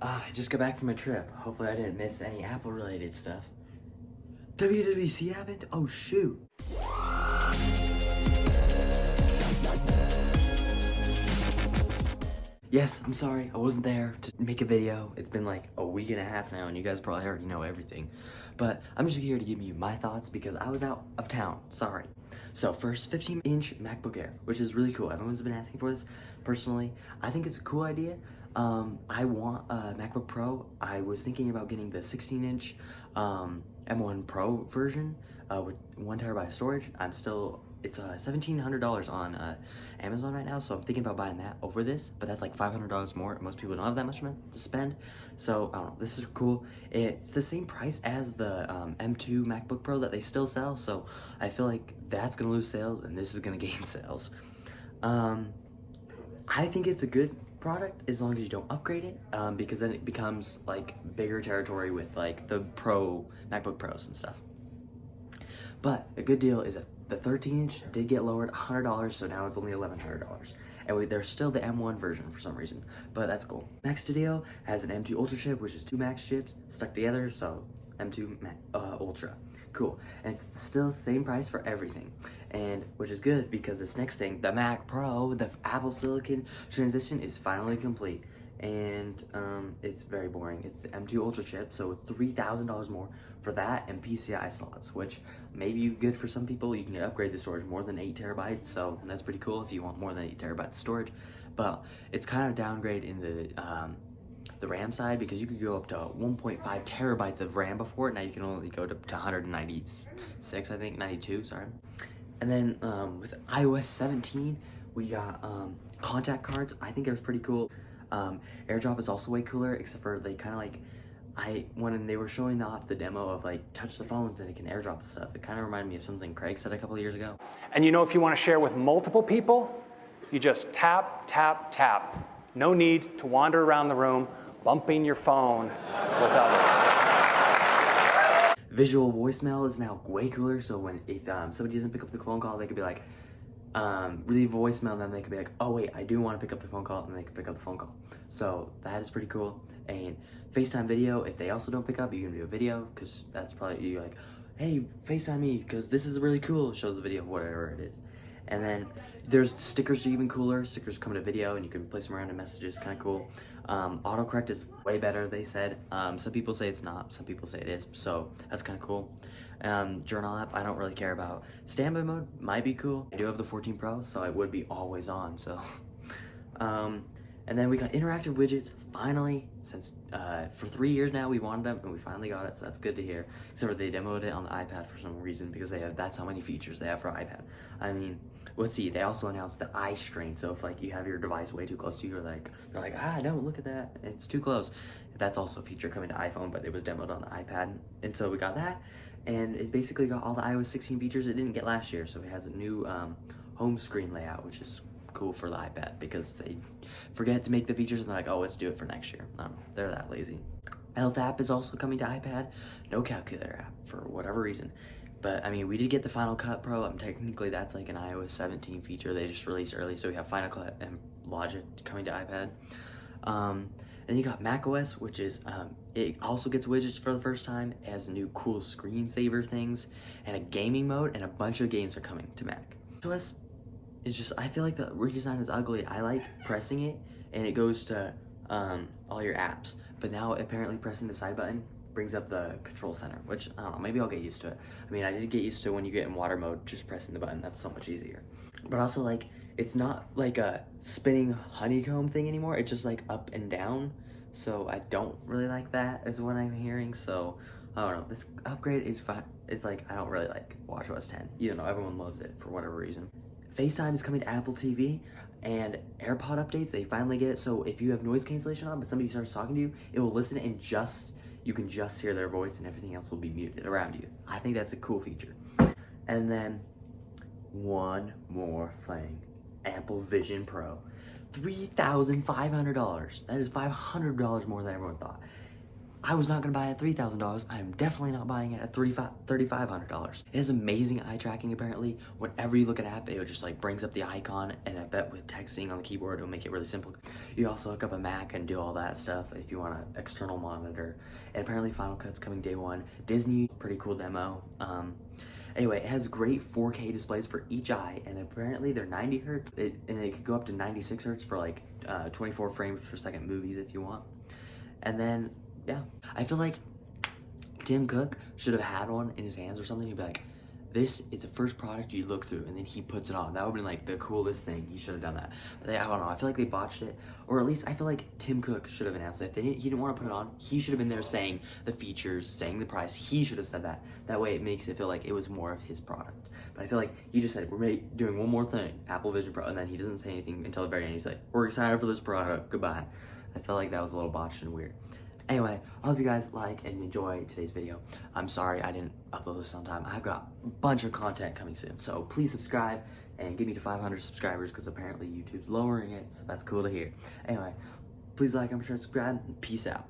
I just got back from a trip. Hopefully I didn't miss any Apple related stuff. WWDC happened? Oh shoot. Yes, I'm sorry, I wasn't there to make a video. It's been like a week and a half now and you guys probably already know everything. But I'm just here to give you my thoughts because I was out of town, sorry. So first, 15-inch MacBook Air, which is really cool. Everyone's been asking for this. Personally, I think it's a cool idea. I want a MacBook Pro. I was thinking about getting the 16-inch M1 Pro version with 1 terabyte storage. It's $1,700 on Amazon right now, so I'm thinking about buying that over this, but that's like $500 more. Most people don't have that much money to spend, so I don't know, this is cool. It's the same price as the M2 MacBook Pro that they still sell, so I feel like that's gonna lose sales and this is gonna gain sales. I think it's a good product as long as you don't upgrade it, because then it becomes like bigger territory with like the MacBook Pros and stuff. But a good deal is that the 13-inch did get lowered $100, so now it's only $1,100. And there's still the M1 version for some reason, but that's cool. Mac Studio has an M2 Ultra chip, which is 2 Max chips stuck together, so M2 Ultra. Cool. And it's still the same price for everything, and which is good because this next thing, the Mac Pro, the Apple Silicon transition is finally complete. And it's very boring. It's the M2 Ultra chip, so it's $3,000 more for that and PCI slots, which may be good for some people. You can upgrade the storage more than 8 terabytes, so that's pretty cool if you want more than 8 terabytes of storage. But it's kind of downgrade in the RAM side because you could go up to 1.5 terabytes of RAM before. Now you can only go to 196, I think, 92, sorry. And then with iOS 17, we got contact cards. I think it was pretty cool. AirDrop is also way cooler, except for they kind of like, when they were showing off the demo of like touch the phones and it can AirDrop stuff, it kind of reminded me of something Craig said a couple of years ago. And you know, if you want to share with multiple people, you just tap, tap, tap. No need to wander around the room bumping your phone with others. Visual voicemail is now way cooler, so if somebody doesn't pick up the phone call, they could be like, leave a voicemail, and then they could be like, oh wait, I do want to pick up the phone call, and they can pick up the phone call. So that is pretty cool. And FaceTime video, if they also don't pick up, you can do a video, because that's probably, you're like, hey, FaceTime me, because this is really cool, it shows the video, whatever it is. And then there's stickers are even cooler. Stickers come to video and you can place them around in messages, kind of cool. Autocorrect is way better, they said. Some people say it's not, some people say it is, so that's kind of cool. Journal app, I don't really care about. Standby mode might be cool. I do have the 14 Pro, so I would be always on, so. And then we got interactive widgets, finally, since for 3 years now we wanted them and we finally got it, so that's good to hear. Except for they demoed it on the iPad for some reason because that's how many features they have for iPad. I mean, let's see, they also announced the eye strain, so if like you have your device way too close to you, they're like, don't look at that, it's too close. That's also a feature coming to iPhone, but it was demoed on the iPad, and so we got that. And it basically got all the iOS 16 features it didn't get last year, so it has a new home screen layout, which is cool for the iPad because they forget to make the features and they're like, oh, let's do it for next year. They're that lazy. Health app is also coming to iPad. No calculator app for whatever reason. But I mean, we did get the Final Cut Pro. Technically that's like an iOS 17 feature they just released early, so we have Final Cut and Logic coming to iPad. Then you got macOS, which is, it also gets widgets for the first time. It has new cool screensaver things and a gaming mode, and a bunch of games are coming to Mac. OS is just, I feel like the redesign is ugly. I like pressing it and it goes to all your apps, but now apparently pressing the side button brings up the control center, which I don't know, maybe I'll get used to it. I mean, I did get used to when you get in water mode, just pressing the button, that's so much easier. But also like, it's not like a spinning honeycomb thing anymore, it's just like up and down. So I don't really like that is what I'm hearing, so I don't know, this upgrade is fine. It's like, I don't really like watchOS 10, even though everyone loves it for whatever reason. FaceTime is coming to Apple TV, and AirPod updates, they finally get it, so if you have noise cancellation on, but somebody starts talking to you, it will listen and you can just hear their voice and everything else will be muted around you. I think that's a cool feature. And then, one more thing, Apple Vision Pro. $3,500, that is $500 more than everyone thought. I was not gonna buy it at $3,000. I am definitely not buying it at $3,500. It has amazing eye tracking apparently. Whenever you look at an app, it just like brings up the icon, and I bet with texting on the keyboard, it'll make it really simple. You also hook up a Mac and do all that stuff if you want an external monitor. And apparently Final Cut's coming day one. Disney, pretty cool demo. Anyway, it has great 4K displays for each eye, and apparently they're 90 hertz, and it could go up to 96 hertz for like 24 frames per second movies if you want. And then, yeah, I feel like Tim Cook should have had one in his hands or something. He'd be like, this is the first product you look through, and then he puts it on. That would have been like the coolest thing. He should have done that. But I don't know, I feel like they botched it. Or at least I feel like Tim Cook should have announced it. If he didn't want to put it on, he should have been there saying the features, saying the price. He should have said that. That way it makes it feel like it was more of his product. But I feel like he just said, we're doing one more thing, Apple Vision Pro, and then he doesn't say anything until the very end. He's like, we're excited for this product, goodbye. I felt like that was a little botched and weird. Anyway, I hope you guys like and enjoy today's video. I'm sorry I didn't upload this on time. I've got a bunch of content coming soon, so please subscribe and get me to 500 subscribers, because apparently YouTube's lowering it, so that's cool to hear. Anyway, please like, comment, share, subscribe, and peace out.